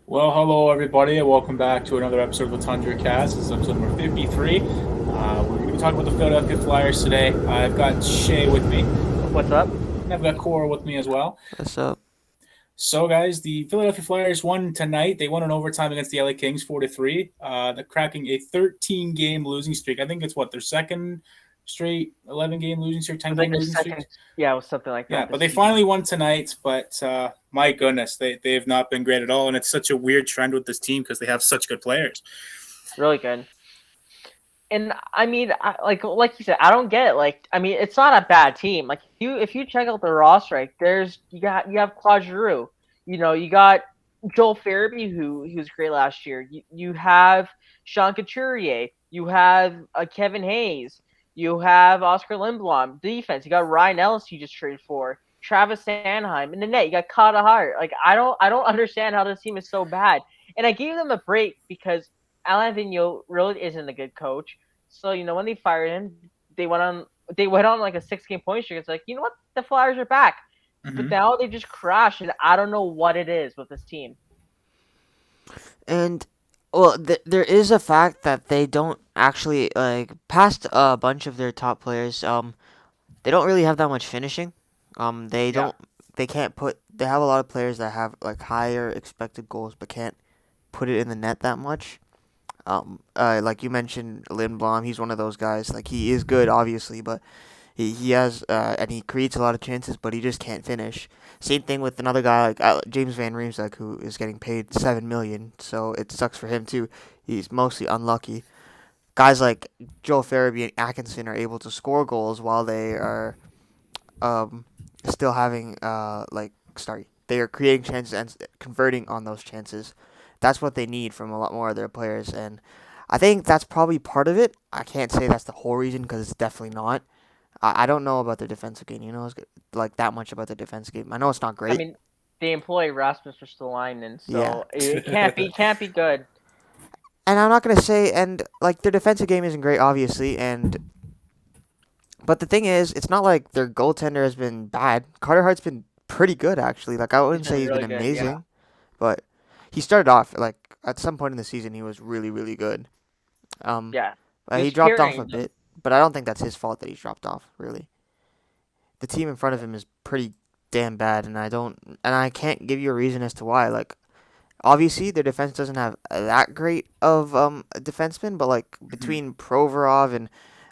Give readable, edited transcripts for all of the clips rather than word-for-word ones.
Well, hello everybody, and welcome back to another episode of the Tundra Cast. This is episode number 53. We're going to be talking about the Philadelphia Flyers today. I've got Shay with me, What's up? and I've got Cora with me as well. What's up? So, guys, the Philadelphia Flyers won tonight. They won in overtime against the LA Kings 4-3. They're cracking a 13-game losing streak. I think it's their second straight 11-game losing streak, It was 10-game like their losing streak. second, yeah, it was something like Yeah, that but this they season. finally won tonight. But my goodness, they have not been great at all, and it's such a weird trend with this team because they have such good players. Really good. And I mean, like you said, I don't get it. Like, I mean, it's not a bad team. Like, if you check out the roster, right, you have Claude Giroux. You got Joel Farabee, who he was great last year. You have Sean Couturier. You have Kevin Hayes. You have Oscar Lindblom. Defense. You got Ryan Ellis. You just traded for Travis Sanheim. In the net, you got Kata Hart. Like, I don't understand how this team is so bad. And I gave them a break because Alain Vigneault really isn't a good coach. So when they fired him, they went on like a 6 game point streak. It's like, you know what, the Flyers are back, but Mm-hmm. now they just crashed, and I don't know what it is with this team. And well, there is a fact that they don't actually past a bunch of their top players. They don't really have that much finishing. They Yeah, don't. They can't put. They have a lot of players that have like higher expected goals, but can't put it in the net that much. Like you mentioned, Lindblom. He's one of those guys. Like he is good, obviously, but he has and he creates a lot of chances, but he just can't finish. Same thing with another guy like James Van Riemsdyk, who is getting paid $7 million, so it sucks for him too. He's mostly unlucky. Guys like Joel Farabee and Atkinson are able to score goals while they are um, still having sorry, they are creating chances and converting on those chances. That's what they need from a lot more of their players, and I think that's probably part of it. I can't say that's the whole reason because it's definitely not. I don't know about the defensive game. Like that much about the defensive game. I know it's not I great. mean, they employ Rasmus Ristolainen, Yeah, so it can't be good. and I'm not gonna say and like their defensive game isn't great, obviously. And but the thing is, it's not like their goaltender has been bad. Carter Hart's been pretty good actually. Like I He's wouldn't been say he's been really good. Yeah, amazing, but he started off like at some point in the season he was really really good. Um, yeah. He he was dropped off a carrying them. bit, but I don't think that's his fault that he's dropped off. Really, the team in front of him is pretty damn bad, and I can't give you a reason as to why. Like obviously their defense doesn't have that great of defensemen, but like Mm-hmm. between Provorov and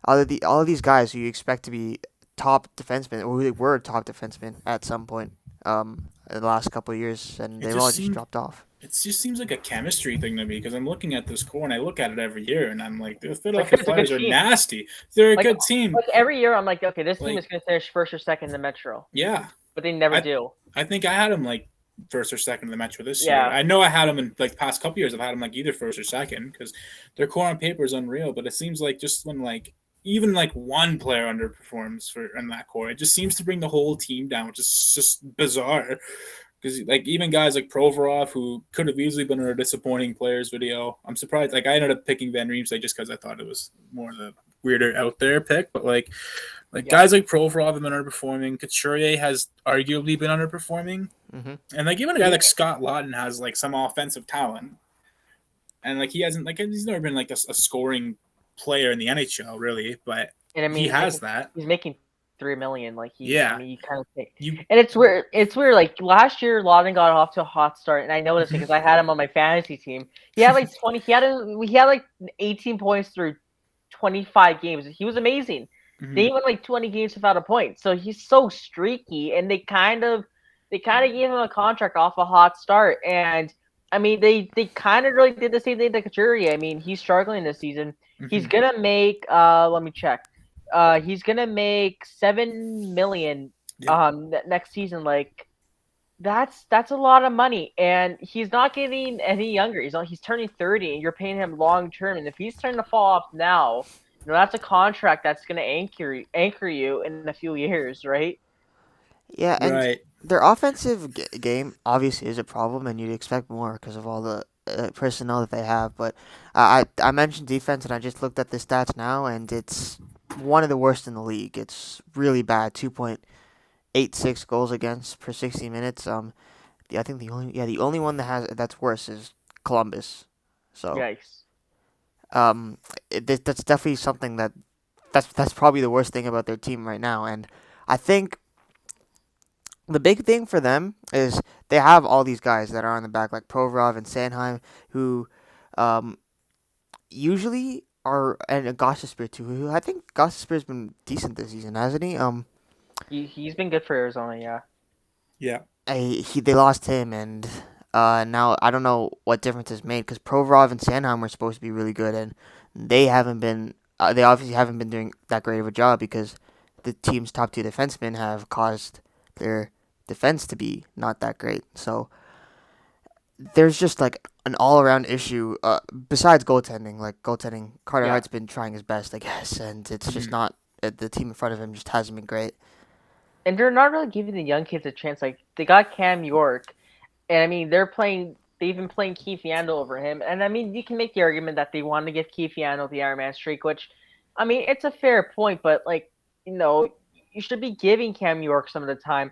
all of these guys who you expect to be top defensemen or who they were top defensemen at some point in the last couple of years, and It they've just all just seems dropped off. it just seems like a chemistry thing to me because I'm looking at this core and I look at it every year and I'm like, the Like Philadelphia it's a good Flyers are team. nasty. They're a Like good team. like every year, I'm like, okay, this team Like, is going to finish first or second in the Metro, yeah, but they never I do. I think I had them like first or second in the Metro this year. Yeah, I know I had them in like past couple years. I've had them like either first or second because their core on paper is unreal. But it seems like just when like even like one player underperforms for in that core, it just seems to bring the whole team down, which is just bizarre. Because like even guys like Provorov, who could have easily been in a disappointing players video, I'm surprised. Like I ended up picking Van Riemsdyk just because I thought it was more the weirder out there pick. But like yeah. guys like Provorov have been underperforming. Couturier has arguably been underperforming, Hmm. and like even a guy Even like Scott Lawton has like some offensive talent, and like he hasn't like he's never been like a scoring player in the NHL really, but And I he mean, has that. he's making 3 million. Like I Yeah, mean, you kind of think, you. and it's weird. It's weird. Like last year, Lawton got off to a hot start, and I noticed it Mhm. because I had him on my fantasy team. He had like 20. He had like 18 points through 25 games. He was amazing. Mhm. They went like 20 games without a point, so he's so streaky. And they kind of gave him a contract off a hot start, and I mean, they kind of really did the same thing to Couturier. I mean, he's struggling this season. He's Mhm. gonna make let me check. He's gonna make 7 million Yeah. next season. Like that's a lot of money, and he's not getting any younger. He's turning 30, and you're paying him long term. And if he's starting to fall off now, that's a contract that's gonna anchor you in a few years, right? Yeah, and Right. their offensive game obviously is a problem, and you'd expect more because of all the personnel that they have. But I mentioned defense, and I just looked at the stats now, and it's one of the worst in the league. It's really bad. 2.86 goals against per 60 minutes. I think the only one that's worse is Columbus. So Yikes. um, that's definitely something that's probably the worst thing about their team right now. And I think the big thing for them is they have all these guys that are on the back, like Provorov and Sanheim, who um, usually are, and Gostisbehere too. Who I think Gostisbehere's been decent this season, hasn't he? He's been good for Arizona, yeah. Yeah. They lost him, and now I don't know what difference it's made because Provorov and Sanheim were supposed to be really good, and they haven't been. They obviously haven't been doing that great of a job because the team's top two defensemen have caused their defense to be not that great. So there's just like an all around issue. Besides goaltending, like goaltending, Carter Yeah. Hart's been trying his best, I guess, and it's just Mhm. not. The team in front of him just hasn't been great. And they're not really giving the young kids a chance. Like they got Cam York, and I mean they're playing. They've been playing Keith Yandel over him, and I mean you can make the argument that they want to give Keith Yandel the Iron Man streak, which, I mean, it's a fair point, but like, you know, you should be giving Cam York some of the time.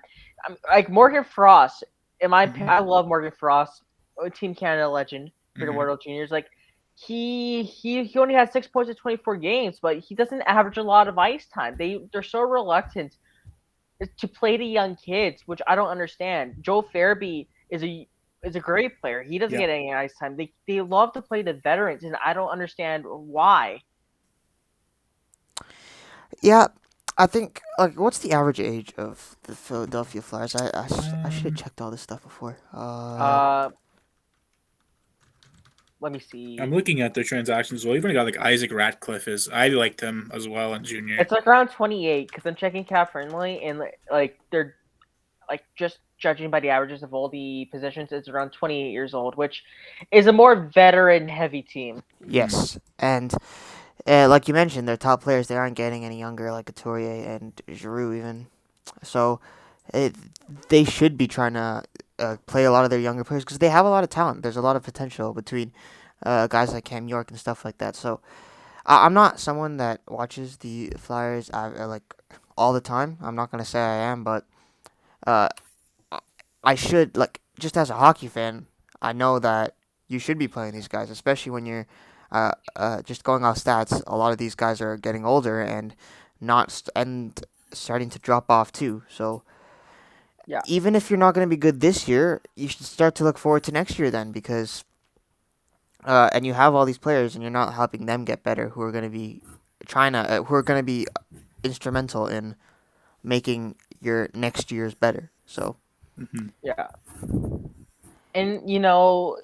Like Morgan Frost, in my opinion, Mhm. I love Morgan Frost, Team Canada legend for the Mhm. World Juniors. Like he only had 6 points in 24 games, but he doesn't average a lot of ice time. They're so reluctant to play to young kids, which I don't understand. Joe Farabee is a great player. He doesn't Yeah. get any ice time. They love to play the veterans, and I don't understand why. Yeah, I think like what's the average age of the Philadelphia Flyers? I should have Um, checked all this stuff before. Uh, Let me I'm see. looking at their transactions. Well, even got like Isaac Ratcliffe is. I liked him as well in junior. It's like around 28 because I'm checking Cap Friendly, and like they're like just judging by the averages of all the positions, it's around 28 years old, which is a more veteran heavy team. Mhm. Yes, and like you mentioned, their top players they aren't getting any younger, like Couturier and Giroux even. So it, they should be trying to play a lot of their younger players because they have a lot of talent. There's a lot of potential between guys like Cam York and stuff like that. So I'm not someone that watches the Flyers like all the time. I'm not gonna say I am, but uh, I should like just as a hockey fan, I know that you should be playing these guys, especially when you're just going off stats. A lot of these guys are getting older and and starting to drop off too. So Yeah. even if you're not going to be good this year, you should start to look forward to next year then because and you have all these players and you're not helping them get better who are going to be who are going to be instrumental in making your next year's better. So Mhm. Yeah. And you know,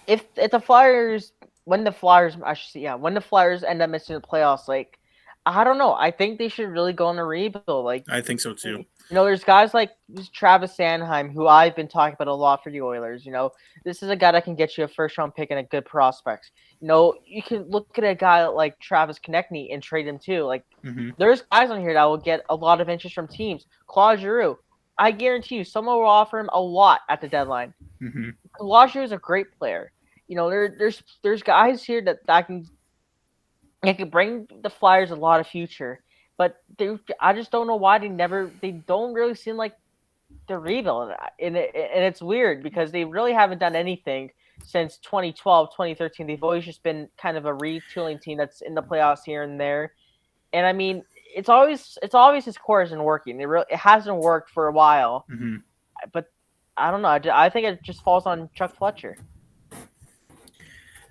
if the Flyers when the Flyers I should say, yeah, when the Flyers end up missing the playoffs, like I don't know. I think they should really go on a rebuild. Like, I think so too. there's guys like Travis Sanheim who I've been talking about a lot for the Oilers. This is a guy that can get you a first round pick and a good prospect. You can look at a guy like Travis Konechny and trade him too. Like, Mhm. there's guys on here that will get a lot of interest from teams. Claude Giroux, I guarantee you, someone will offer him a lot at the deadline. Mhm. Claude Giroux is a great player. There's guys here that can it could bring the Flyers a lot of future, but I just don't know why they don't really seem like they're rebuilding, and it's weird because they really haven't done anything since 2012, 2013. They've always just been kind of a retooling team that's in the playoffs here and there, and I mean it's always his core isn't working. It hasn't worked for a while, Mhm. but I don't know. I think it just falls on Chuck Fletcher.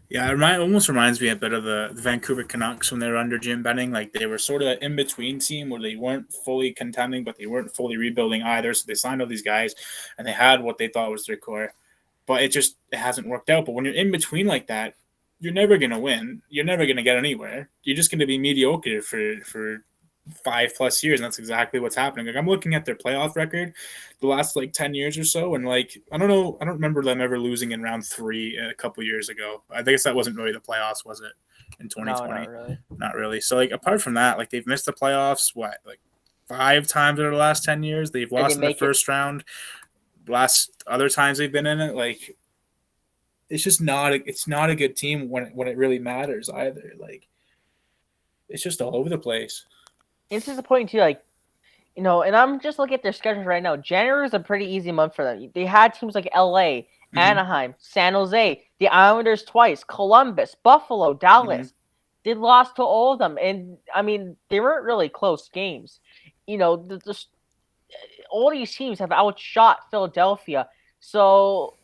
Yeah, almost reminds me a bit of the Vancouver Canucks when they were under Jim Benning. Like they were sort of an in between team where they weren't fully contending, but they weren't fully rebuilding either. So they signed all these guys, and they had what they thought was their core, but it hasn't worked out. But when you're in between like that, you're never gonna win. You're never gonna get anywhere. You're just gonna be mediocre for 5 plus years, and that's exactly what's happening. Like I'm looking at their playoff record, the last like 10 years or so, and like I don't know, I don't remember them ever losing in round three a couple years ago. I guess that wasn't really the playoffs, was it? In No, not 2020, really. not really. So like apart from that, like they've missed the playoffs what like 5 times over the last 10 years. They've And they lost in the make it. first round. Last other times they've been in it, like it's not a good team when it really matters either. Like it's just all over the place. It's disappointing too. Like, And I'm just looking at their schedules right now. January is a pretty easy month for them. They had teams like LA, Anaheim, San Jose, the Islanders twice, Columbus, Buffalo, Dallas. They lost to all of them, and I mean they weren't really close games. All these teams have outshot Philadelphia. So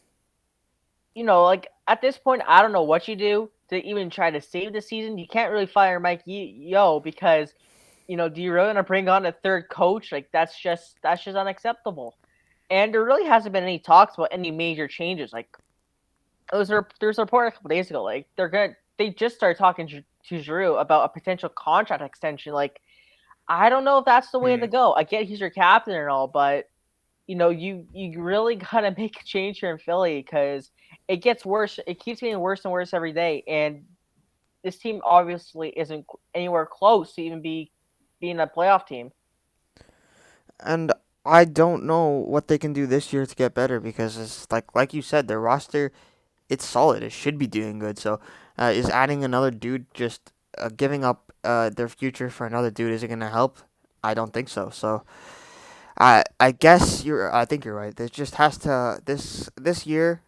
like at this point, I don't know what you do to even try to save the season. You can't really fire Mike Yo because do you really want to bring on a third coach? Like that's just unacceptable. And there really hasn't been any talks about any major changes. Like there's a report a couple days ago. Like they just started talking to Giroux about a potential contract extension. Like I don't know if that's the way to go. I get he's your captain and all, but you really gotta make a change here in Philly because it gets worse. It keeps getting worse and worse every day, and this team obviously isn't anywhere close to even being a playoff team. And I don't know what they can do this year to get better because it's like you said, their roster, it's solid. It should be doing good. So, is adding another dude just giving up their future for another dude isn't gonna help? I don't think so. So, I guess I think you're right. It just has to this year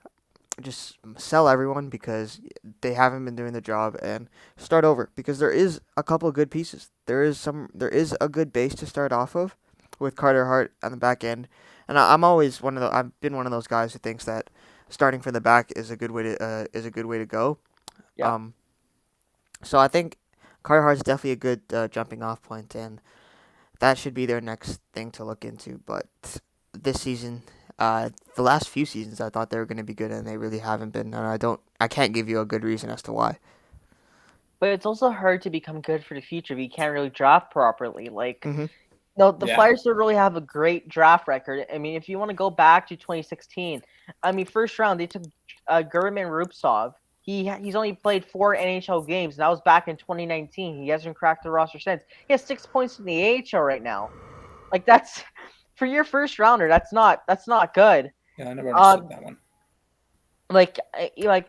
just sell everyone because they haven't been doing the job and start over because there is a couple of good pieces. There is a good base to start off of with Carter Hart on the back end. And I'm always I've been one of those guys who thinks that starting from the back is a good way to go. Yeah. So I think Carter Hart's definitely a good jumping off point, and that should be their next thing to look into. But this season, the last few seasons, I thought they were going to be good, and they really haven't been. And I can't give you a good reason as to why. But it's also hard to become good for the future if you can't really draft properly. Like, Mm-hmm. no, the Flyers don't really have a great draft record. I mean, if you want to go back to 2016, I mean, first round they took German Rupsov. He's only played 4 NHL games, and that was back in 2019. He hasn't cracked the roster since. He has 6 points in the AHL right now. Like that's for your first rounder. That's not good. Yeah, I never understood that one. Like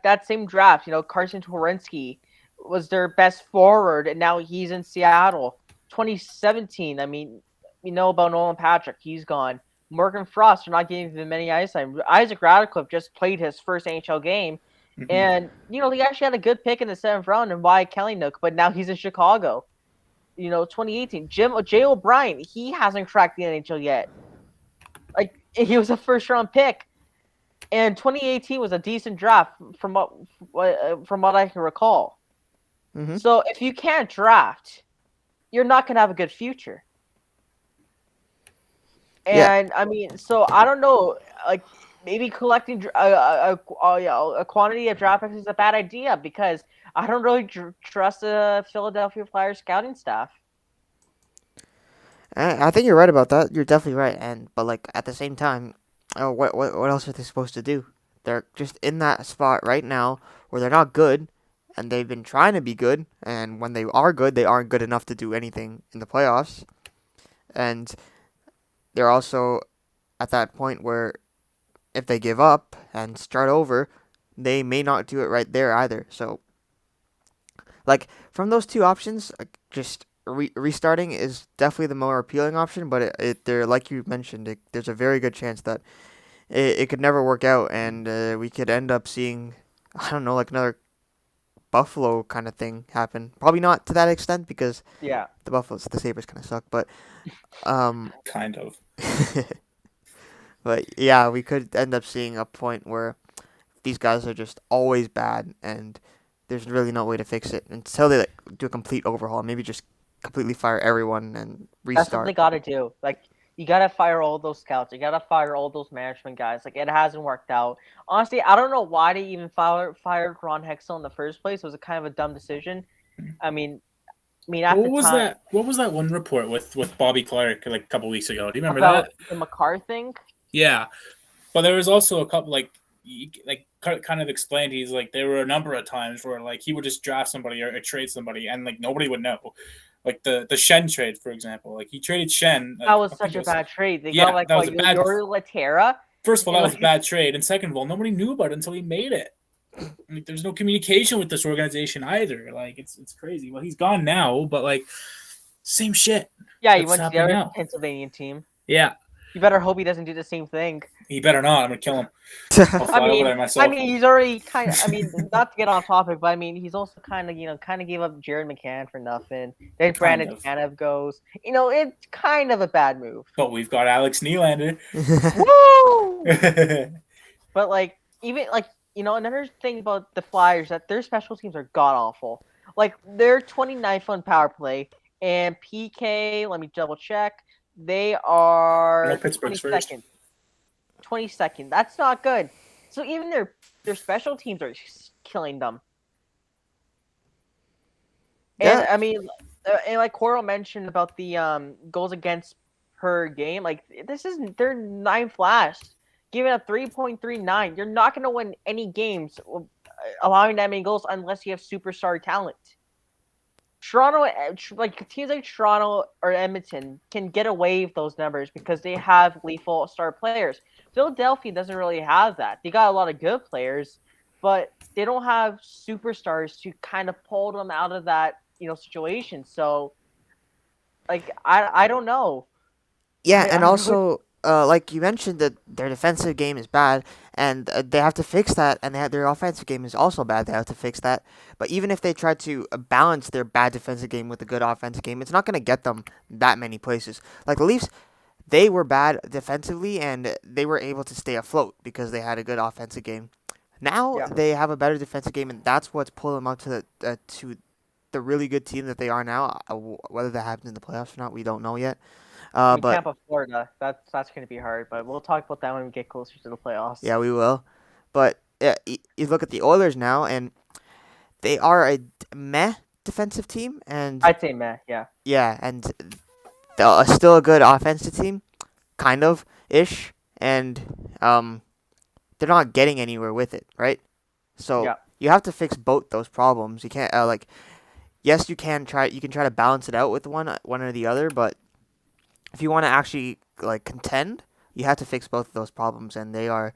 that same draft, Carson Twarynski was their best forward, and now he's in Seattle. 2017. I mean, we know about Nolan Patrick. He's gone. Morgan Frost, you're not giving him many ice time. Isaac Radcliffe just played his first NHL game. And, he actually had a good pick in the 7th round in Wyatt Kellynook, but now he's in Chicago. 2018. Jay O'Brien, he hasn't cracked the NHL yet. Like, he was a first-round pick. And 2018 was a decent draft from what I can recall. Mm-hmm. So if you can't draft, you're not going to have a good future. And I mean, so I don't know, like maybe collecting a quantity of draft picks is a bad idea because I don't really trust the Philadelphia Flyers scouting staff. I think you're right about that. You're definitely right. But like at the same time, what else are they supposed to do? They're just in that spot right now where they're not good, and they've been trying to be good. And when they are good, they aren't good enough to do anything in the playoffs. And they're also at that point where if they give up and start over, they may not do it right there either. So, like from those two options, like just restarting is definitely the more appealing option. But there, like you mentioned, there's a very good chance that it could never work out, and we could end up seeing, I don't know, like another Buffalo kind of thing happen. Probably not to that extent because the Sabres kind of suck, but kind of. But yeah, we could end up seeing a point where these guys are just always bad, and there's really no way to fix it until they do a complete overhaul. Maybe just completely fire everyone and restart. That's what they gotta do. Like you gotta fire all those scouts. You gotta fire all those management guys. Like it hasn't worked out. Honestly, I don't know why they even fired Ron Hextall in the first place. It was a kind of a dumb decision. I mean, at what the was time, that? What was that one report with Bobby Clark like a couple weeks ago? Do you remember about that? the McCarr thing? Yeah, but there was also a couple kind of explained. He's like there were a number of times where like he would just draft somebody or trade somebody, and like nobody would know. Like the Shen trade, for example. Like he traded Shen. That was such a bad trade. They got like Yuri Laterra. First of all, that was a bad trade, and second of all, nobody knew about it until he made it. Like, there's no communication with this organization either. Like it's crazy. Well, he's gone now, but like Same shit. Yeah, he That's went to the happening other now. Pennsylvania team. Yeah, You better hope he doesn't do the same thing. he better not. I'm gonna kill him. I'll I fly over there mean, myself. he's already kind of. I mean, not to get off topic, but I mean, he's also kind of gave up Jared McCann for nothing. Then Kind Brandon of. Tanev goes. It's kind of a bad move. But we've got Alex Nylander. Woo! Yeah, But even another thing about the Flyers that their special teams are god awful. Like they're 29th on power play and PK. Let me double check. They I know are Pittsburgh's 22nd. 22nd. That's not good. So even their special teams are killing them. And Yeah. I mean, and like Coral mentioned about the goals against per game, like this isn't they're ninth last, giving up 3.39. You're not going to win any games allowing that many goals unless you have superstar talent. Toronto, like teams like Toronto or Edmonton, can get away with those numbers because they have lethal star players. Philadelphia doesn't really have that. They got a lot of good players, but they don't have superstars to kind of pull them out of that situation. So, I don't know. Yeah, I and don't know. also, like you mentioned, that their defensive game is bad, and they have to fix that. And their offensive game is also bad. They have to fix that. But even if they try to balance their bad defensive game with a good offensive game, it's not going to get them that many places. Like the Leafs, they were bad defensively, and they were able to stay afloat because they had a good offensive game. Now Yeah, they have a better defensive game, and that's what's pulling them up to the really good team that they are now. Whether that happens in the playoffs or not, we don't know yet. I mean But Tampa, Florida. That's going to be hard, but we'll talk about that when we get closer to the playoffs. yeah, we will. But you look at the Oilers now, and they are a meh defensive team, and I'd say meh. Yeah. yeah, and they're still a good offensive team, kind of ish, and they're not getting anywhere with it, right? So Yeah. you have to fix both those problems. You can't yes, you can try. You can try to balance it out with one or the other, but if you want to actually contend, you have to fix both of those problems, and they are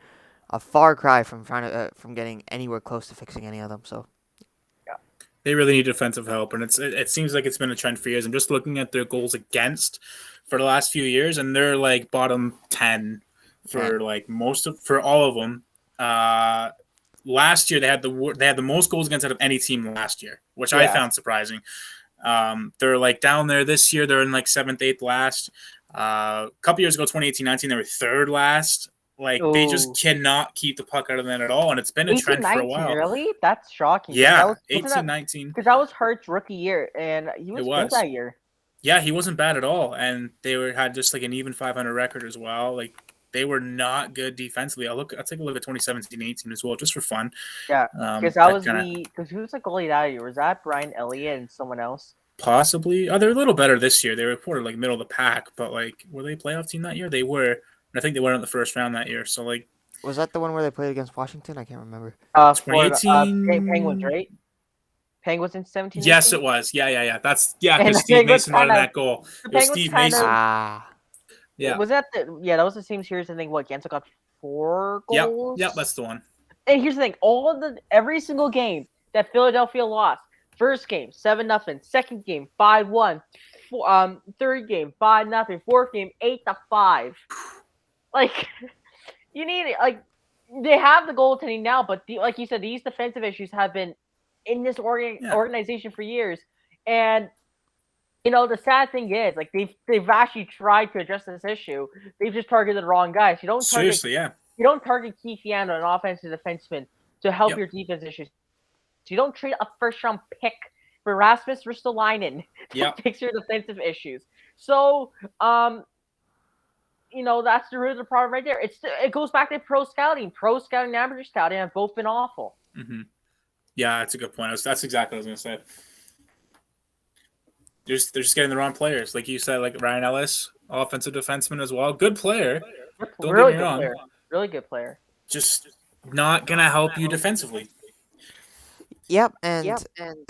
a far cry from trying to from getting anywhere close to fixing any of them. So they really need defensive help, and it seems like it's been a trend for years. I'm just looking at their goals against for the last few years, and they're like bottom 10 for for all of them. Last year they had the most goals against out of any team last year, which I found surprising. They're like down there this year. They're in like 7th, 8th last. A couple years ago, 2018-19, they were 3rd last. Like they just cannot keep the puck out of the net at all, and it's been a trend for a 18-19, while. really? That's shocking. Yeah, 18-19. Because that was Hurt's rookie year, and he was good that year. Yeah, he wasn't bad at all, and they had just like an even 500 record as well. Like they were not good defensively. I'll take a look at 2017-18 as well, just for fun. Yeah, because because who was the goalie that year? Was that Brian Elliott and someone else? Possibly. Oh, they're a little better this year. They were reported like middle of the pack, but like were they a playoff team that year? They were. And I think they went in the first round that year. So like, was that the one where they played against Washington? I can't remember. Florida, Penguins, right? Penguins in 17. Yes, 18? it was. Yeah. That's because Steve Mason led in that goal. It was Steve Mason. Yeah. Was that that was the same series? I think Gensel got 4 goals. Yep, that's the one. And here's the thing: every single game that Philadelphia lost. First game 7-0. Second game 5-1. Third game 5-0. Fourth game 8-5. Like you need they have the goaltending now, but like you said, these defensive issues have been in this organization for years. And the sad thing is, like they've actually tried to address this issue. They've just targeted the wrong guys. You don't target Keith Yandel, an offensive defenseman, to help your defense issues. So you don't trade a first-round pick for Rasmus Ristolainen to fix your defensive issues. So, that's the root of the problem right there. It goes back to pro scouting. Pro scouting and amateur scouting have both been awful. Mm-hmm. Yeah, that's a good point. That's exactly what I was going to say. They're just getting the wrong players. Like you said, like Ryan Ellis, offensive defenseman as well. Good player. Don't get me wrong. Player. Really good player. Just not going to help you defensively. Yep, and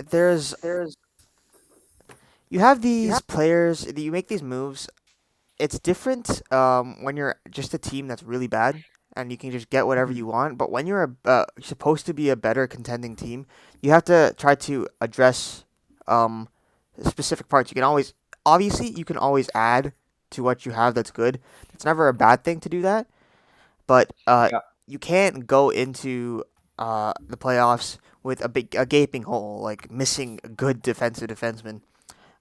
there's you have these players, you make these moves. It's different when you're just a team that's really bad and you can just get whatever you want. But when you're supposed to be a better contending team, you have to try to address specific parts. You can always obviously you can always add to what you have that's good. It's never a bad thing to do that, but Yeah. you can't go into the playoffs with a gaping hole, like missing a good defensive defenseman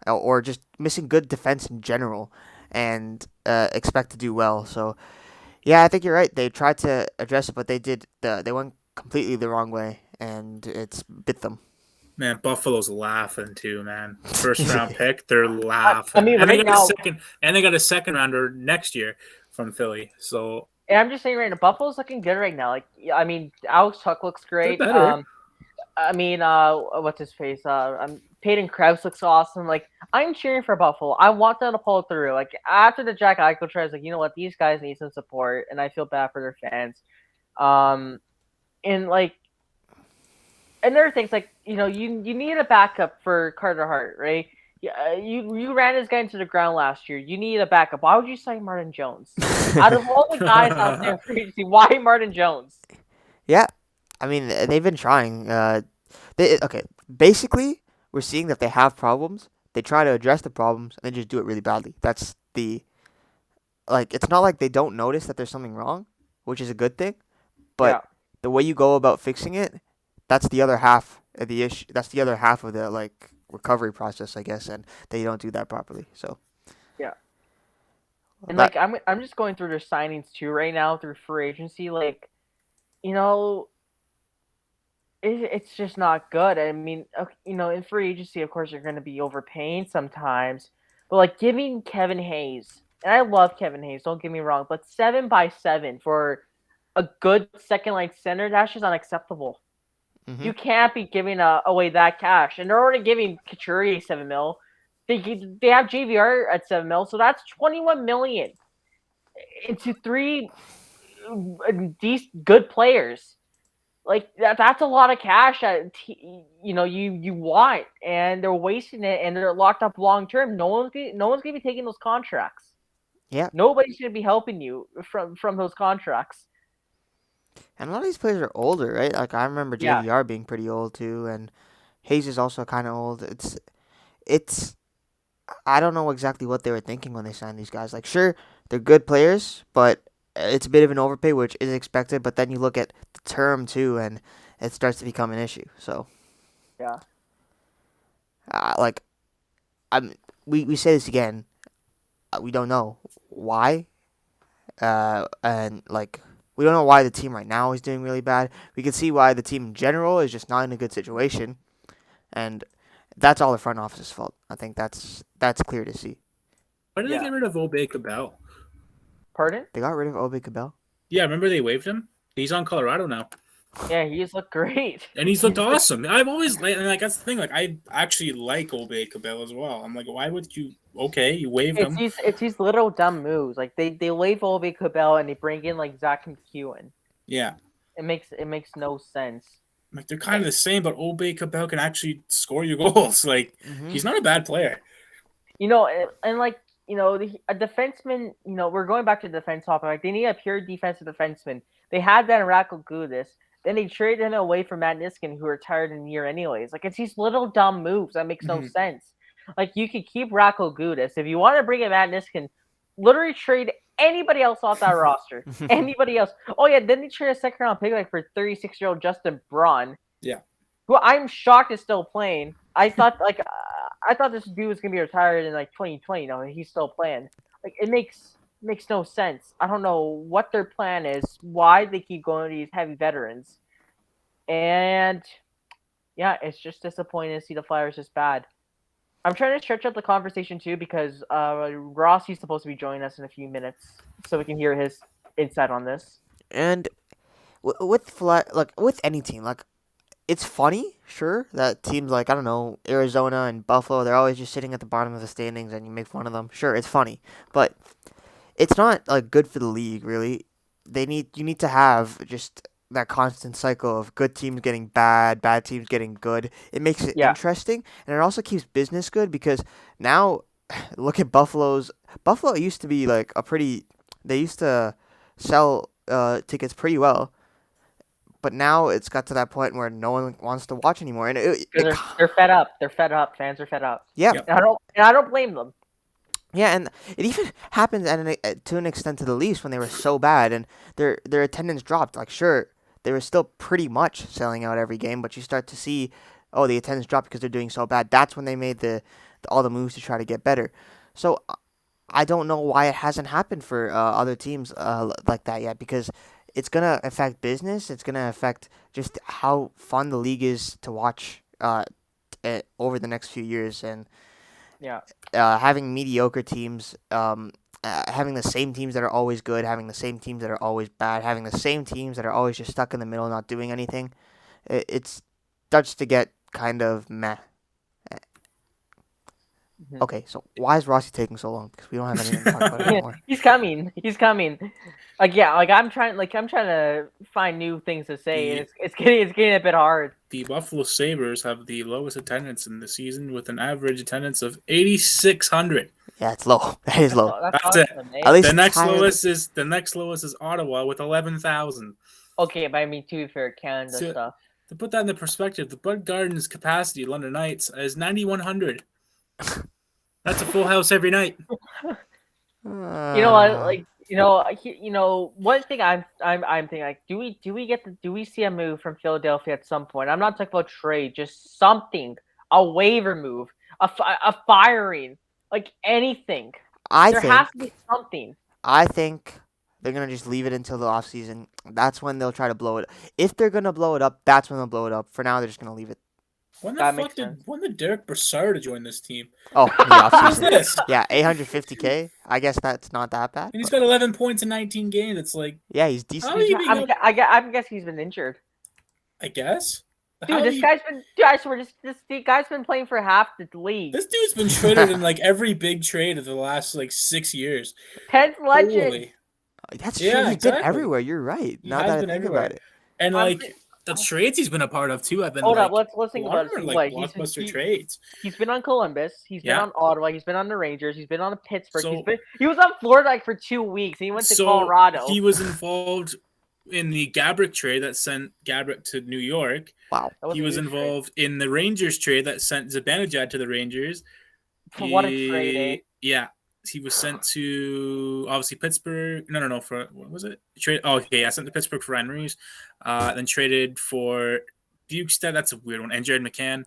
or just missing good defense in general, and expect to do well. So yeah, I think you're right. They tried to address it, but they went completely the wrong way, and it's bit them. Man, Buffalo's laughing too, man. First round pick, they're I laughing. mean, And they right got a now, second and they got a second rounder next year from Philly. So and I'm just saying right now, Buffalo's looking good right now. Like, I mean, Alex Tuck looks they're great. better. I mean, what's his face? Peyton Krause looks awesome. Like, I'm cheering for Buffalo. I want them to pull through. Like, after the Jack Eichel trade, I was like, you know what? These guys need some support, and I feel bad for their fans. Um, and like, another thing's like, you need a backup for Carter Hart, right? Yeah, you ran this guy into the ground last year. You need a backup. Why would you sign Martin Jones? Out of all the guys out there for agency, why Martin Jones? Yeah, I mean they've been trying. Okay, basically we're seeing that they have problems. They try to address the problems and they just do it really badly. That's the like. It's not like they don't notice that there's something wrong, which is a good thing. But Yeah, the way you go about fixing it, that's the other half of the issue. That's the other half of the like recovery process, I guess, and they don't do that properly. So yeah. And that like, I'm just going through their signings too right now through free agency. Like, you know, it's just not good. I mean, in free agency, of course, you're going to be overpaying sometimes, but like giving Kevin Hayes, and I love Kevin Hayes, don't get me wrong, but 7x7 for a good second line center, that's just unacceptable. hmm You can't be giving away that cash, and they're already giving Couturier 7 mil. They have JVR at 7 mil, so that's 21 million into three decent good players. Like that's a lot of cash that you want, and they're wasting it, and they're locked up long term. No one's gonna be taking those contracts. yeah. Nobody's gonna be helping you from those contracts. And a lot of these players are older, right? Like I remember Yeah, JVR being pretty old too, and Hayes is also kind of old. It's I don't know exactly what they were thinking when they signed these guys. Like sure, they're good players, but it's a bit of an overpay, which is expected. But then you look at the term too, and it starts to become an issue. So yeah, like I'm we say this again. We don't know why, and like we don't know why the team right now is doing really bad. We can see why the team in general is just not in a good situation, and that's all the front office's fault. I think that's clear to see. Why did they yeah. get rid of Obey Cabell? Pardon? They got rid of Obi Cabell. Yeah, remember they waived him? He's on Colorado now. Yeah, he's looked great. And he's looked awesome. I've always like that's the thing. Like I actually like Obey Cabell as well. I'm like, why would you? Okay, you waived It's him. these little dumb moves. Like they leave Volpe Cabell and they bring in like Zach McEwen. Yeah, It makes no sense. like they're kind of the same, but Obey Cabell can actually score you goals. Like Mm-hmm. he's not a bad player. And like a defenseman. We're going back to the defense topic. Like they need a pure defensive defenseman. They had that in Ratko Gudis. Then they traded him away from Matt Niskin, who retired in a year anyways. Like it's these little dumb moves that makes no Mhm. sense. Like you could keep Ratko Gudis if you want to bring in Matt Niskin. Literally trade anybody else off that roster. Anybody else. Oh yeah, then they trade a second round pick like for 36-year-old Justin Braun, Yeah, who I'm shocked is still playing. I thought this dude was gonna be retired in like 2020. No, he's still playing. Like it makes no sense. I don't know what their plan is. Why they keep going to these heavy veterans, and yeah, it's just disappointing to see the Flyers this bad. I'm trying to stretch out the conversation too because Rossi's supposed to be joining us in a few minutes, so we can hear his insight on this. And with any team, like it's funny, sure, that teams like I don't know Arizona and Buffalo, they're always just sitting at the bottom of the standings, and you make fun of them. Sure, it's funny, but it's not like good for the league, really. You need to have just that constant cycle of good teams getting bad, bad teams getting good. It makes it Yeah, interesting, and it also keeps business good because now look at Buffalo used to be like a pretty. They used to sell tickets pretty well, but now it's got to that point where no one wants to watch anymore, and because they're fed up. They're fed up. Fans are fed up, yeah, yep. and I don't blame them. Yeah, and it even happens to an extent to the Leafs when they were so bad and their attendance dropped. Like, sure, they were still pretty much selling out every game, but you start to see, oh, the attendance dropped because they're doing so bad. That's when they made all the moves to try to get better. So I don't know why it hasn't happened for other teams like that yet, because it's gonna affect business. It's gonna affect just how fun the league is to watch over the next few years, and Yeah. having mediocre teams, having the same teams that are always good, having the same teams that are always bad, having the same teams that are always just stuck in the middle, not doing anything. It starts to get kind of meh. Mhm. Okay, so why is Rossi taking so long? Because we don't have anything to talk about anymore. He's coming. He's coming. Like, yeah, I'm trying to find new things to say, and it's getting a bit hard. The Buffalo Sabres have the lowest attendance in the season with an average attendance of 8,600. Yeah, it's low. That is low. That's it. Awesome, At least The next higher than- lowest is Ottawa with 11,000. Okay, but I mean, to be fair, Canada So- stuff. To put that into perspective, the Bud Gardens capacity London Knights is 9,100. That's a full house every night. You know what? Like, one thing I'm thinking, like, do we see a move from Philadelphia at some point? I'm not talking about trade, just something, a waiver move, a firing, like anything. There has to be something. I think they're gonna just leave it until the off season. That's when they'll try to blow it. If they're gonna blow it up, that's when they'll blow it up. For now, they're just gonna leave it. When That makes sense. Derek Brassard to join this team? Oh, in the off Who's season. this? Yeah, 850K. I guess that's not that bad. And he's but- got 11 points in 19 games. It's like, Yeah, he's decent. how are you being up? I guess he's been injured. I guess. Dude, this guy's been. Dude, I swear, this guy's been playing for half the league. This dude's been traded in like every big trade of the last like 6 years. 10th legend. Holy. That's true. Yeah, He's exactly. been everywhere. You're right. He Now has that I been think everywhere. about it. And I'm like pretty- the trades he's been a part of too have been Hold like up, let's think about it. like He's- blockbuster he- trades. He's been on Columbus. He's been Yeah. on Ottawa. He's been on the Rangers. He's been on Pittsburgh. So- He was on Florida like for 2 weeks. And he went to Colorado. He was involved in the Gabrick trade that sent Gabrick to New York. Wow. That He was a huge involved in the Rangers trade that sent Zibanejad to the Rangers. trade. What a trade, eh? Yeah. He was sent to obviously Pittsburgh. No. For what was it? Trade. Oh, okay. I sent to Pittsburgh for Ryan Reeves. Then traded for Bukestad. That's a weird one. And Jared McCann.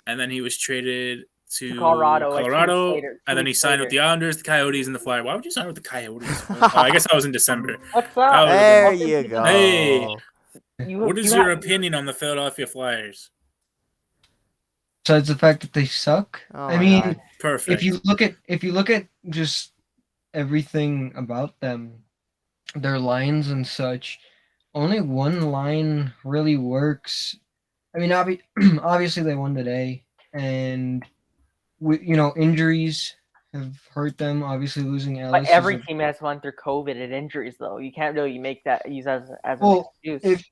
And then he was traded to Colorado, like 2 weeks later, and then he weeks signed later. with the Islanders, the Coyotes, and the Flyers. Why would you sign with the Coyotes? I guess that was in December. What's That up? was- There Welcome you to go. Hey. You- What is you your have- opinion on the Philadelphia Flyers? Besides the fact that they suck. Oh I my mean, God. Perfect. if you look at just everything about them, their lines and such, only one line really works. I mean, obviously they won today, and injuries have hurt them. Obviously, losing Ellis. But every is a- team has gone through COVID and injuries, though. You can't really make that use as an Well, excuse.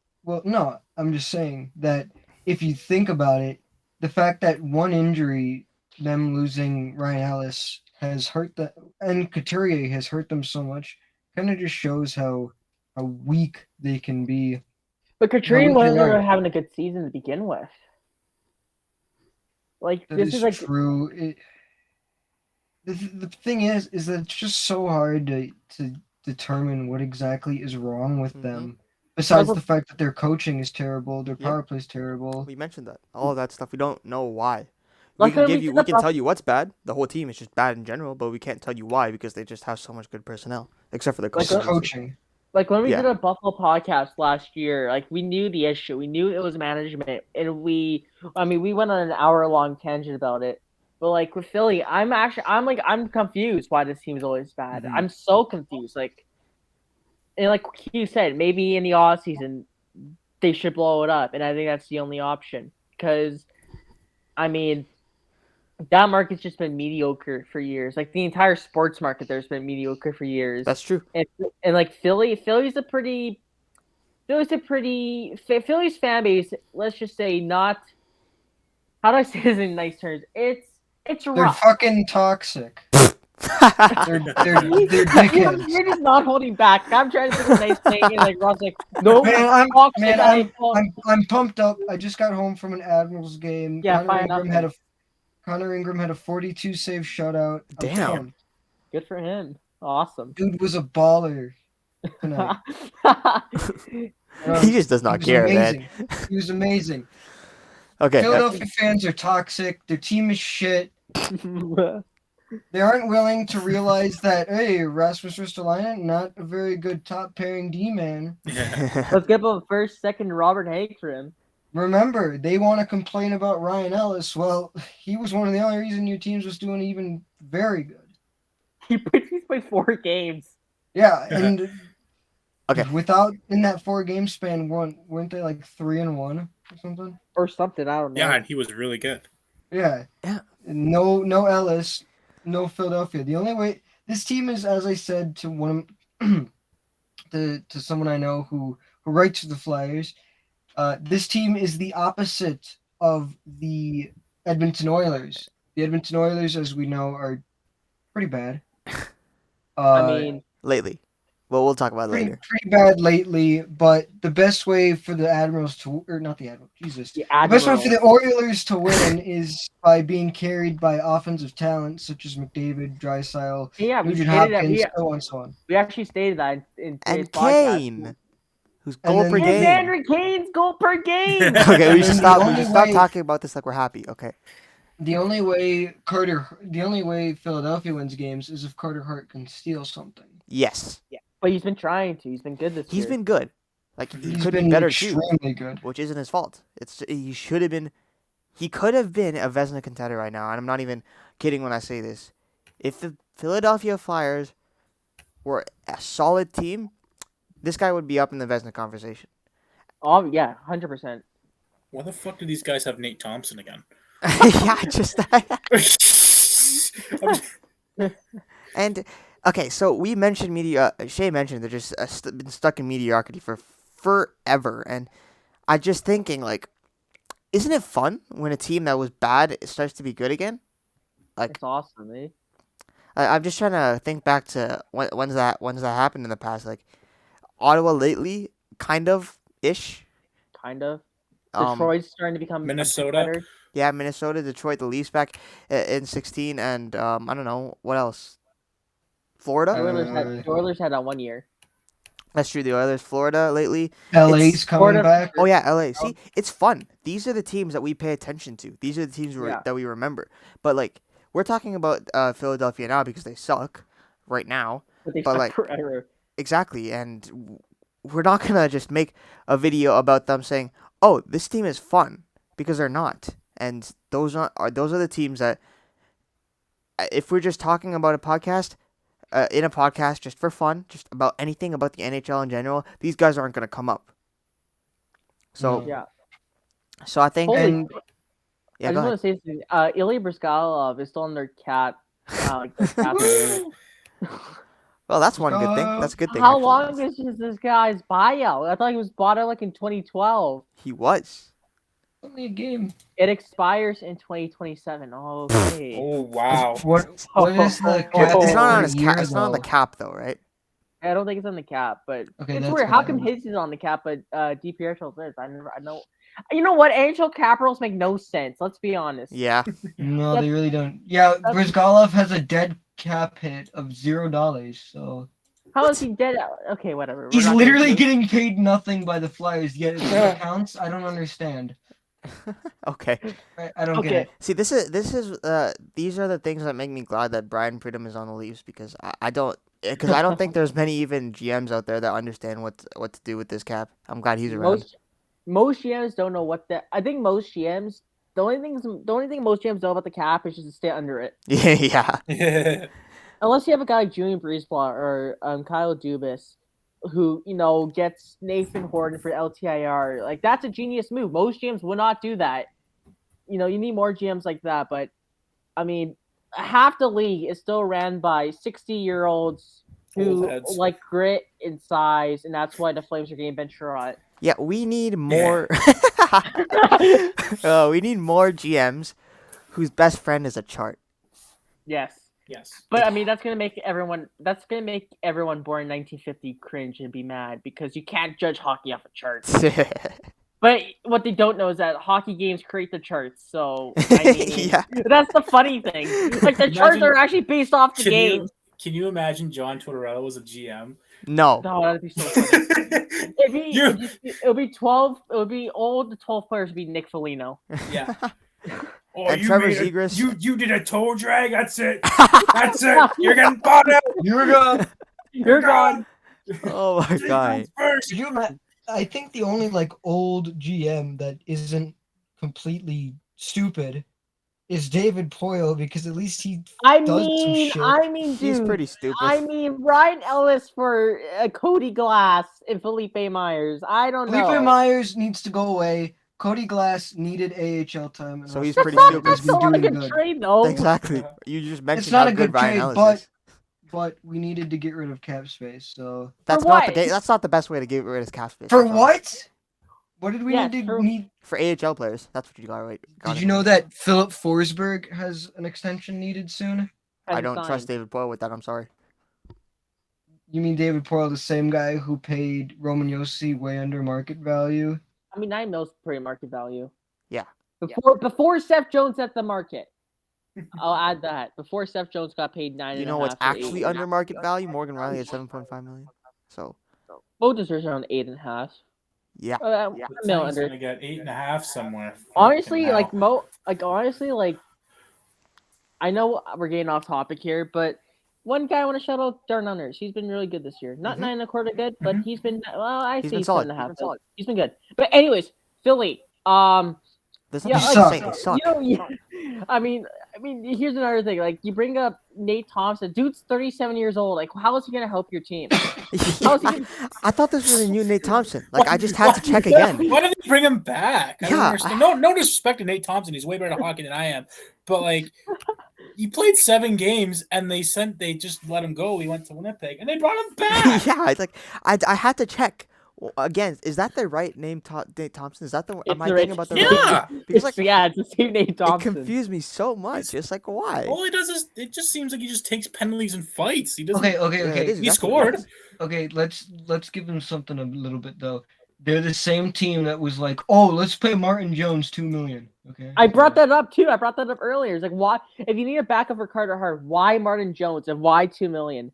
no, I'm just saying that if you think about it, the fact that one injury, them losing Ryan Ellis, has hurt them, and Couturier has hurt them so much, kind of just shows how weak they can be. But Couturier would you wasn't rather? having a good season to begin with. Like, That this is is like true. The thing is that it's just so hard to determine what exactly is wrong with Mhm. them. Besides Well, the fact that their coaching is terrible, their Yeah. power play is terrible. We mentioned that. All of that stuff. We don't know why. Like when we did We the can Buff- tell you what's bad. The whole team is just bad in general, but we can't tell you why because they just have so much good personnel, except for the Like coaching. It's obviously. coaching. Like when we Yeah. did a Buffalo podcast last year, like we knew the issue. We knew it was management, and we went on an hour-long tangent about it. But like with Philly, I'm confused why this team's always bad. Mhm. I'm so confused. Like, and like you said, maybe in the off season they should blow it up, and I think that's the only option. Because, I mean, that market's just been mediocre for years. Like the entire sports market, there's been mediocre for years. That's true. And like Philly's fan base, let's just say not, how do I say this in nice terms? It's They're rough. fucking toxic. They're dickheads. You're just not holding back. I'm trying to think of a nice thing, and like Rob's like, no, Man, toxic, I'm pumped up. I just got home from an Admirals game. Yeah, Connor fire Ingram nothing. had a Connor Ingram had a 42 save shutout. Damn. Pumped. Good for him. Awesome. Dude was a baller tonight. He just does not care, man. He was amazing. Okay. Philadelphia fans are toxic. Their team is shit. They aren't willing to realize that, hey, Rasmus Ristolainen, not a very good top pairing D-man. Yeah. Let's give a first, second Robert Hagstrom. Remember, they want to complain about Ryan Ellis. Well, he was one of the only reason your teams was doing even very good. He's played 4 games. Yeah, and Okay. without in that 4-game span, weren't they like 3-1 or something? Or something, I don't know. Yeah, and he was really good. Yeah. Yeah. No Ellis, no Philadelphia. The only way this team is, as I said to one to someone I know who writes for the Flyers, this team is the opposite of the Edmonton Oilers. The Edmonton Oilers, as we know, are pretty bad. I mean, Lately. Well, we'll talk about it later. Pretty bad lately, but the best way for the Admirals to, or not the Admirals, Jesus. the The best way Admiral. for the Oilers to win is by being carried by offensive talent such as McDavid, Draisaitl, Yeah, we Nugent stated that. Hopkins, so on and so on. We actually stated that in today's And podcast. Kane, who's And goal then- per And game. Evander Kane's goal per game. Okay, we And should then stop. the We only should stop way- talking about this like we're happy. Okay. The only way Philadelphia wins games is if Carter Hart can steal something. Yes, But he's been trying to. He's been good this year. he's been good. Like he He's could been be better too, extremely good. which isn't his fault. He should have been. He could have been a Vezina contender right now, and I'm not even kidding when I say this. If the Philadelphia Flyers were a solid team, this guy would be up in the Vezina conversation. Oh yeah, 100%. Why the fuck do these guys have Nate Thompson again? Yeah, just and okay, so we mentioned Shay mentioned they're just been stuck in mediocrity for forever, and I just thinking like, isn't it fun when a team that was bad starts to be good again? Like It's awesome, eh? I'm just trying to think back to when's that happened in the past, like Ottawa lately, kind of ish. Kind of. Um, Detroit's starting to become a bit Minnesota? better. Yeah, Minnesota, Detroit, the Leafs back in 16, and I don't know what else. Florida. The Oilers had that 1 year. That's true. The Oilers, Florida lately. LA's It's- coming Florida- back. Oh yeah, LA. See, it's fun. These are the teams that we pay attention to. These are the teams Yeah. that we remember. But like, we're talking about Philadelphia now because they suck right now. But they But, suck like- forever. Exactly, and we're not gonna just make a video about them saying, "Oh, this team is fun," because they're not. And those are the teams that, if we're just talking about a podcast, in a podcast just for fun, just about anything about the NHL in general, these guys aren't gonna come up. So No. Yeah. so I think Holy And yeah, I go just want ahead. to say something. Ilya Brizgalov is still on their cap. Like their cap. Well, that's one good thing. That's a good thing. How actually. long is this guy's buyout? I thought he was bought out like in 2012. He was? only a game. It expires in 2027. Okay. Oh wow. What is the Oh, cap? It's not on for his a cap. year, It's not on the though? cap though, right? I don't think it's on the cap, but Okay, it's that's weird. How what I come heard. his is on the cap, but DiPietro's is? I know. You know what? NHL cap rules make no sense. Let's be honest. Yeah. No, That's- they really don't. Yeah, that's- Brizgalov has a dead cap hit of $0. So How is he dead? Okay, whatever. We're he's not gonna literally do- getting paid nothing by the Flyers. Yet it counts. I don't understand. Okay. I don't get Okay. it. See, these are the things that make me glad that Brian Pridham is on the Leafs because I don't think there's many even GMs out there that understand what to do with this cap. I'm glad he's around. Most GMs don't know what the. I think most GMs. The only thing most GMs know about the cap is just to stay under it. Yeah. Yeah. Unless you have a guy like Julian Breezeball or Kyle Dubas, who gets Nathan Horton for LTIR. Like that's a genius move. Most GMs would not do that. You need more GMs like that. But I mean, half the league is still ran by 60-year-olds who Old heads. like grit and size, and that's why the Flames are getting Ventura. Yeah, we need more. We need more GMs whose best friend is a chart. Yes. Yes. But I mean, that's gonna make everyone born in 1950 cringe and be mad because you can't judge hockey off a chart. But what they don't know is that hockey games create the charts. So I mean, Yeah. that's the funny thing. Like the charts Imagine- are actually based off the Can you games. can you imagine John Tortorella was a GM? No. No, that'd be so funny. You- It'll be 12. It would be all the 12 players would be Nick Foligno. Yeah. Oh, And you Trevor made Zegras. You did a toe drag. That's it. That's it. You're getting bought out. You're gone. You're gone. Oh my god. Could you I think the only like old GM that isn't completely stupid is David Poyle, because at least he I does some mean, shit. He's dude. pretty stupid. I mean, Ryan Ellis for Cody Glass and Felipe Myers. I don't know. Felipe Myers needs to go away. Cody Glass needed AHL time. And So he's also pretty Poyle stupid. has That's been not a doing good good. trade, though. Exactly. You just mentioned It's not how a good Ryan trade, Ellis is. but we needed to get rid of cap space. So That's For not the what? that's not the best way to get rid of cap space. for I'm sorry. what? What did we Yeah, need to true. need? For AHL players. That's what you got right. got Did it you know right. that Philip Forsberg has an extension needed soon? I Hasn't don't signed. trust David Boyle with that. I'm sorry. You mean David Poyle, the same guy who paid Roman Yossi way under market value? I mean, 9 mils pretty market value. Yeah. Before Seth Jones at the market. I'll add that. Before Seth Jones got paid 9. You know what's actually under market value? Morgan Riley at 7.5 million. So Both deserves around 8.5. yeah. A mil He's under. gonna get 8.5 somewhere. Honestly, Fucking hell. I know we're getting off topic here, but one guy I want to shout out, Darren Unners. He's been really good this year. Not Mhm. 9.25 good, but he's been He's been solid. 7.5. He's been good. But anyways, Philly. There's Yeah, nothing like, to say. They suck. I mean, here's another thing. Like, you bring up Nate Thompson. Dude's 37 years old. Like, how is he gonna help your team? How is he gonna... I thought this was a new Nate Thompson. Like I just had to check again. Why did they bring him back? I don't Yeah. understand. No disrespect to Nate Thompson. He's way better at hockey than I am. But like, he played 7 games and they just let him go. He went to Winnipeg and they brought him back. Yeah, it's like I had to check. Well, again, is that the right name, Nate Thompson? Is that the? Am I thinking about the right? Yeah. Because like it's the same Nate it Thompson. confused me so much. It's like why? All he does is it just seems like he just takes penalties and fights. He doesn't. Okay. Yeah, it is He exactly scored. Okay, let's give them something a little bit though. They're the same team that was like, oh, let's pay Martin Jones $2 million. Okay. I brought that up too. I brought that up earlier. It's like, why? If you need a backup for Carter Hart, why Martin Jones and why $2 million?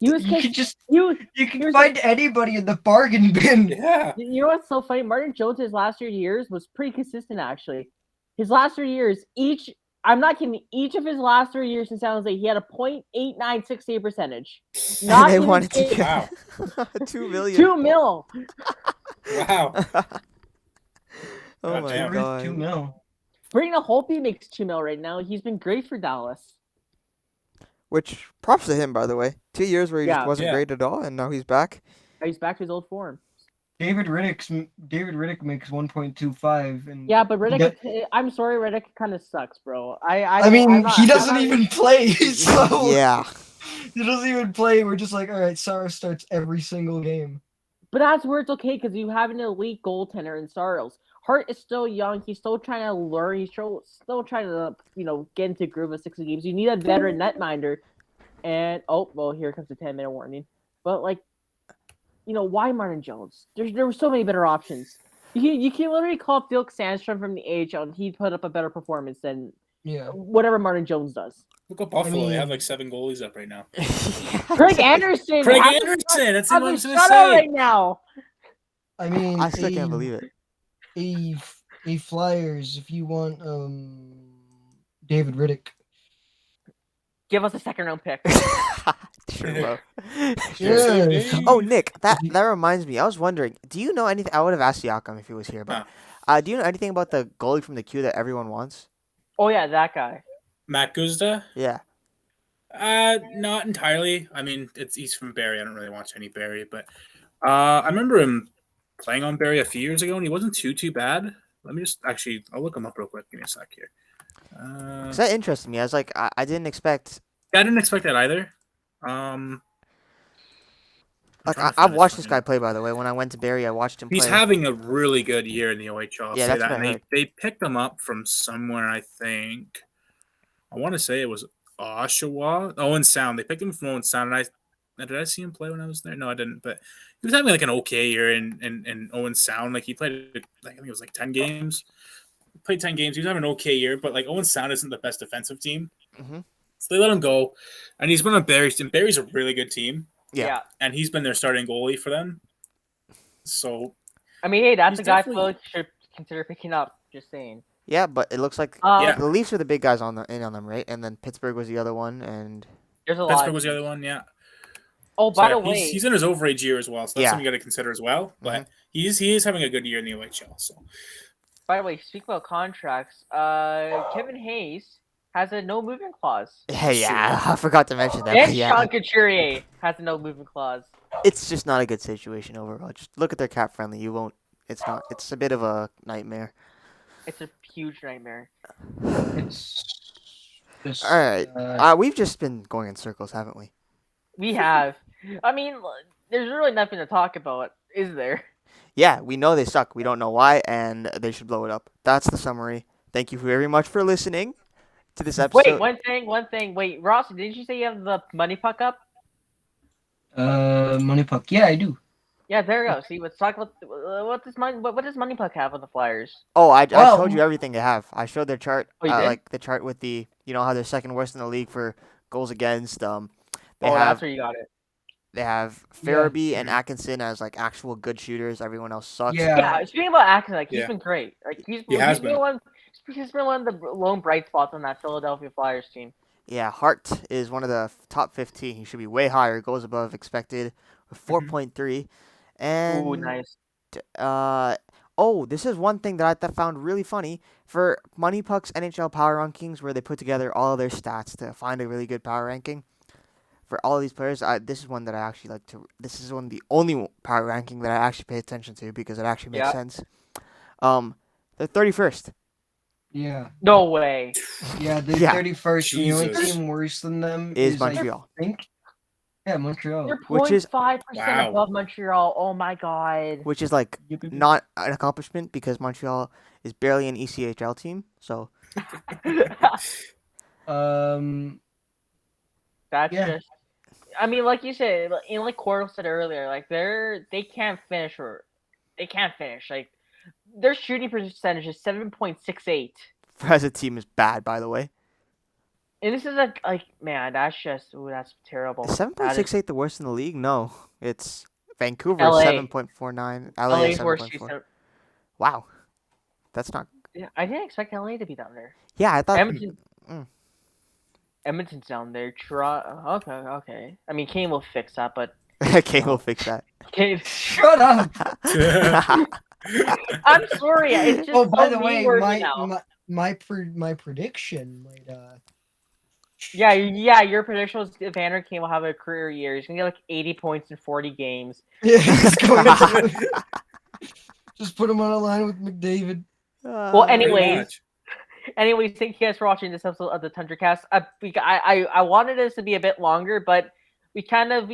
You can just you can find anybody in the bargain bin. Yeah. You know what's so funny? Martin Jones, his last 3 years was pretty consistent actually. His last 3 years, I'm not kidding. Each of his last 3 years in San Jose, he had a .89 save percentage. And they even wanted to kidding. get Wow. 2 million. $2 million. Wow. Oh God my damn. god. $2 million. Brandon Holtby makes $2 million right now. He's been great for Dallas. Which props to him, by the way. 2 years where he just Yeah. wasn't Yeah. great at all, and now he's back. He's back to his old form. David Riddick makes 1.25, and Yeah, but Riddick, I'm sorry, Riddick kind of sucks, bro. I mean, he doesn't even play, so Yeah. he doesn't even play. We're just like, all right, Saros starts every single game. But that's where it's okay because you have an elite goaltender in Saros. Hart is still young. He's still trying to learn. He's still trying to, get into groove of 60 games. You need a veteran netminder. And, here comes the 10-minute warning. But, why Martin Jones? There were so many better options. You can literally call up Felix Sandstrom from the AHL, and he'd put up a better performance than whatever Martin Jones does. Look at Buffalo. mean- They have like 7 goalies up right now. Craig Anderson! Craig has a- Anderson. That's has what I a was gonna shutout say. right now. I mean, I still can't believe it. a Flyers, if you want David Riddick. Give us a second-round pick. Sure, bro. Yeah. Oh, Nick, that reminds me. I was wondering, do you know anything? I would have asked Yakam if he was here, but do you know anything about the goalie from the queue that everyone wants? Oh, yeah, that guy. Matt Guzda? Yeah. Not entirely. I mean, he's from Barrie. I don't really watch any Barrie, but I remember him playing on Barrie a few years ago, and he wasn't too bad. Let me just I'll look him up real quick. Give me a sec here. 'Cause that interested me. I was like, I didn't expect. I didn't expect that either. Like I've watched this guy play, by the way. When I went to Barrie, I watched him play. He's having a really good year in the OHL. I'll Yeah, say that's that. what I And heard. they picked him up from somewhere. I think I want to say it was Oshawa, Owen Sound. They picked him from Owen Sound, and Did I see him play when I was there? No, I didn't. But he was having like an okay year in Owen Sound. Like he played, like I think it was like 10 games. He played 10 games. He was having an okay year, but like Owen Sound isn't the best defensive team, Mhm. so they let him go. And he's been on Barry's, and Barry's a really good team, Yeah. and he's been their starting goalie for them. So I mean, hey, that's he's a guy definitely- Philly should consider picking up. Just saying. Yeah, but it looks like Yeah. the Leafs are the big guys on them, right? And then Pittsburgh was the other one, and There's a lot. Pittsburgh was the other one. Yeah. Oh, So by yeah, the way, he's in his overage year as well, so that's Yeah. something you got to consider as well. But he is having a good year in the OHL. So speak about contracts. Kevin Hayes has a no movement clause. hey, yeah, I forgot to mention that. And But yeah, Sean Couturier has a no movement clause. it's just not a good situation overall. Just look at their cap friendly. You won't. It's not. It's a bit of a nightmare. It's a huge nightmare. It's just, All right, we've just been going in circles, haven't we? We have. I mean, there's really nothing to talk about, is there? Yeah, we know they suck. We don't know why, and they should blow it up. That's the summary. Thank you very much for listening to this episode. Wait, one thing. Wait, Ross, didn't you say you have the money puck up? money puck. Yeah, I do. Yeah, there you go. See, let's talk about what does money puck have on the Flyers? Oh, I Well- showed you everything they have. I showed their chart, Oh, you did? like the chart with the, how they're second worst in the league for goals against. They That's have where you got it. they have Farabee and Atkinson as like actual good shooters. Everyone else sucks. Yeah. Yeah, speaking about Atkinson, like he's Yeah. been great. Like He has he's been. been one of the lone bright spots on that Philadelphia Flyers team. Yeah, Hart is one of the top 15. He should be way higher. Goals above expected with 4.3. And Ooh, nice. this is one thing that I found really funny for Money Puck's NHL Power Rankings, where they put together all of their stats to find a really good power ranking for all of these players. This is one that I actually like to. This is one of the only power ranking that I actually pay attention to because it actually makes sense. They're 31st. Yeah. No way. Yeah, the Yeah. 31st. The only Jesus. team worse than them Is like, Montreal. I think. Yeah, Montreal. You're Which is- 0.5% Wow. above Montreal. Oh my god. Which is like Yep, yep, yep. not an accomplishment because Montreal is barely an ECHL team. So That's Yeah. just. I mean, like you said, like Cordell said earlier, like they can't finish. Like their shooting percentage is 7.68, as a team is bad, by the way. and this is like man, that's terrible. Is 7.68 the worst in the league? No, it's Vancouver LA. 7.49. LA is LA's worst. 7.4. Wow, that's not. Yeah, I didn't expect LA to be down there. Yeah, I thought. Edmonton's down there. Okay. I mean, Kane will fix that, but Kane will fix that. Kane. Shut up. I'm sorry. It's just Oh, by so the way, meme-worthy now. my prediction might Yeah, your prediction was Evander Kane will have a career year. He's gonna get like 80 points in 40 games. Yeah, he's going to just put him on a line with McDavid. Well, Pretty anyways, much. thank you guys for watching this episode of the Tundra Cast. I wanted this to be a bit longer, but we kind of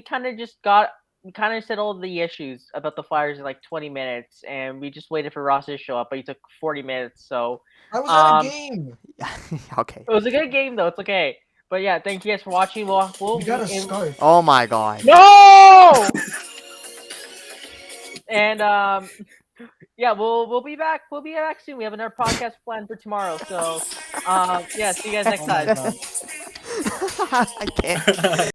settled the issues about the Flyers in like 20 minutes, and we just waited for Ross to show up, but he took 40 minutes. So I was at a game. Okay. it was a good game, though. It's okay. But yeah, thank you guys for watching. We'll You got a scarf. Oh my god. No. And yeah, we'll be back. We'll be back soon. We have another podcast planned for tomorrow. So yeah, see you guys next Oh my time. God. I can't.